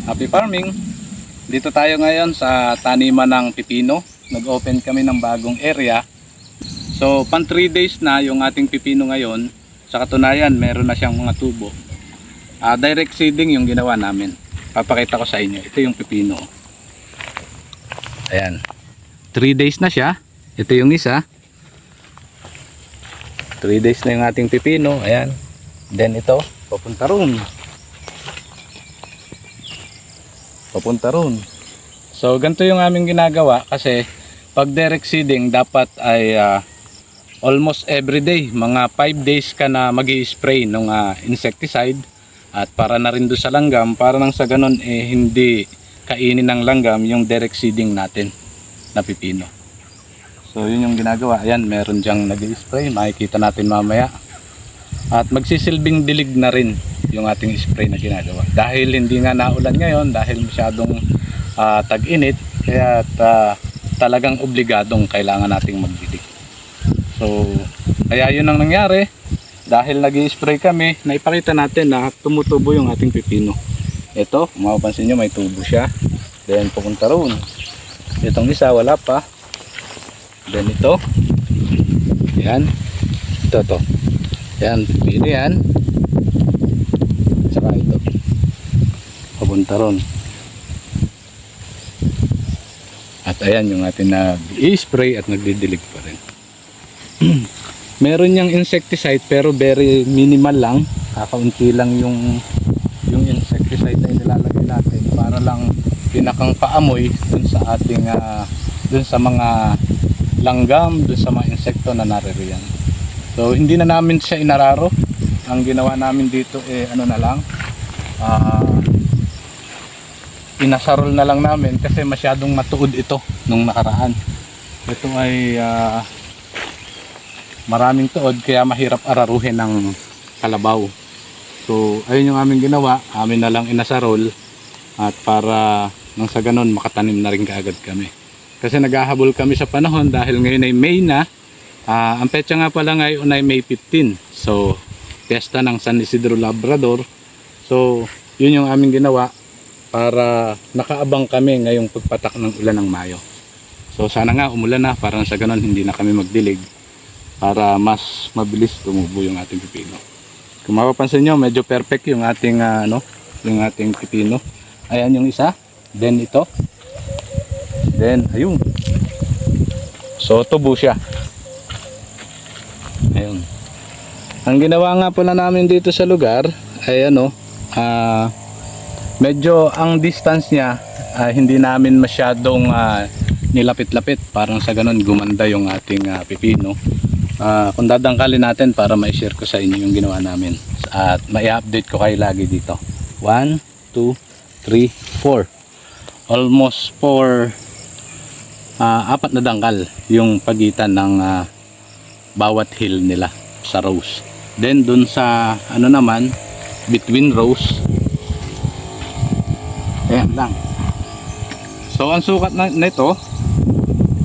Happy farming! Dito tayo ngayon sa taniman ng pipino. Nag-open kami ng bagong area. So, pan 3 days na yung ating pipino ngayon. Sa katunayan, meron na siyang mga tubo. Direct seeding yung ginawa namin. Papakita ko sa inyo. Ito yung pipino. Ayan. 3 days na siya. Ito yung isa. 3 days na yung ating pipino. Ayan. Then ito, papunta roon. Papunta roon. So ganito yung aming ginagawa kasi pag direct seeding dapat ay almost every day, mga 5 days ka na magi-spray ng insecticide at para na rin doon sa langgam para nang sa ganun hindi kainin ng langgam yung direct seeding natin na pipino. So yun yung ginagawa. Ayan, meron diyang nag-spray, makikita natin mamaya. At magsisilbing dilig na rin yung ating spray na ginagawa. Dahil hindi nga naulan ngayon, dahil masyadong tag-init, kaya talagang obligadong kailangan nating magdilig. So, kaya yun ang nangyari. Dahil nag-i-spray kami, naipakita natin na tumutubo yung ating pipino. Ito, kung mapapansin nyo, may tubo siya. Then, pupunta roon. Itong isa, wala pa. Then, ito. Yan. Ito. Yan, pipino yan. Saka ito. Papunta ron. At ayan yung ating nag-i-spray at nagdidilig pa rin. Meron niyang insecticide pero very minimal lang. Kakaunti lang yung insecticide na nilalagay natin para lang pinakang paamoy dun sa ating dun sa mga langgam, dun sa mga insekto na naririyan. So hindi na namin siya inararo. Ang ginawa namin dito ano na lang, inasarol na lang namin kasi masyadong matuod ito nung nakaraan. Ito ay maraming tuod kaya mahirap araruhin ng kalabaw. So ayun yung aming ginawa, amin na lang inasarol at para nang sa ganon makatanim na rin kaagad kami. Kasi naghahabol kami sa panahon dahil ngayon ay May na. Ang petsa nga pala ngayon ay May 15. So, piyesta ng San Isidro Labrador. So, yun yung aming ginawa para nakaabang kami ngayong pagpatak ng ulan ng Mayo. So, sana nga umulan na para sa ganun hindi na kami magdilig para mas mabilis tumubo yung ating pipino. Kung mapapansin nyo, medyo perfect yung ating yung ating pipino. Ayan yung isa. Then ito. Then ayun. So, tubo siya. Ayun. Ang ginawa nga pala namin dito sa lugar ay medyo ang distance niya hindi namin masyadong nilapit-lapit parang sa ganun gumanda yung ating pipino. Kung dadangkalin natin para ma-share ko sa inyo yung ginawa namin at mai-update ko kayo lagi dito. 1, 2, 3, 4. Almost 4 na dangkal yung pagitan ng bawat hill nila sa rows. Then dun sa naman between rows, ayan lang. So ang sukat nito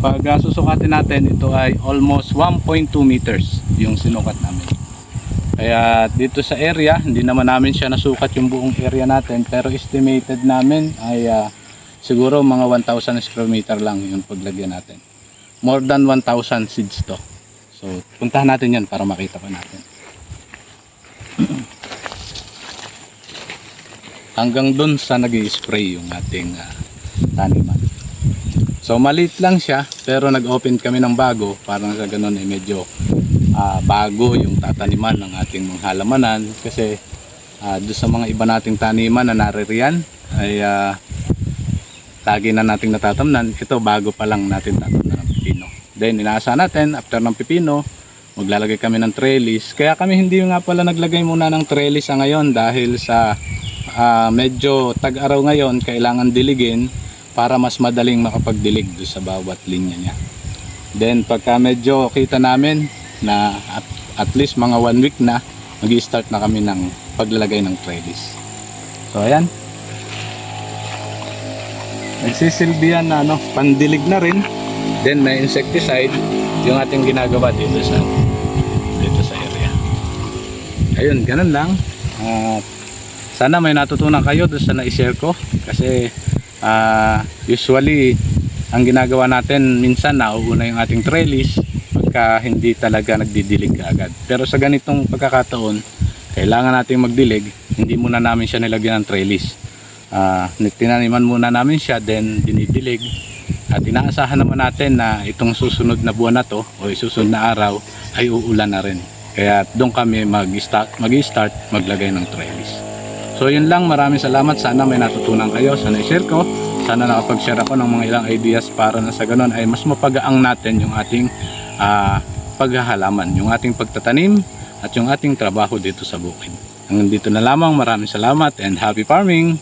pag susukatin natin, ito ay almost 1.2 meters yung sinukat namin. Kaya dito sa area, hindi naman namin siya nasukat yung buong area natin, pero estimated namin ay siguro mga 1,000 square meter lang yung paglagyan natin. More than 1,000 seeds to. So, puntahan natin yan para makita pa natin. Hanggang dun sa nag-i-spray yung ating taniman. So, maliit lang siya, pero nag-open kami ng bago para sa ganun medyo bago yung tataniman ng ating mga halamanan. Kasi doon sa mga iba nating taniman na naririyan ay lagi na nating natatamnan. Ito bago pa lang natin tatamnan ng pipino. Then inaasahan natin after ng pipino maglalagay kami ng trellis. Kaya kami hindi nga pala naglagay muna ng trellis ngayon dahil sa medyo tag-araw ngayon kailangan diligin para mas madaling makapagdilig doon sa bawat linya niya. Then pagka medyo kita namin na at least mga 1 week na mag-i-start na kami ng paglalagay ng trellis. So ayan, nagsisilbihan na pandilig na rin. Then may insecticide yung ating ginagawa dito sa area. Ayun, ganun lang. sana may natutunan kayo doon sa na-share ko, kasi usually ang ginagawa natin minsan nauuna yung ating trellis pagka hindi talaga nagdidilig agad. Pero sa ganitong pagkakataon, kailangan natin magdilig, hindi muna namin siya nilagyan ng trellis. Tinaniman muna namin siya, then dinidilig, at inaasahan naman natin na itong susunod na buwan na to o susunod na araw ay uulan na rin. Kaya doon kami mag-start maglagay ng trellis. So yun lang, maraming salamat. Sana may natutunan kayo sa na-share ko. Sana nakapag-share ako ng mga ilang ideas para na sa ganun ay mas mapagaang natin yung ating paghahalaman, yung ating pagtatanim at yung ating trabaho dito sa bukid. Hanggang dito na lamang, maraming salamat and happy farming!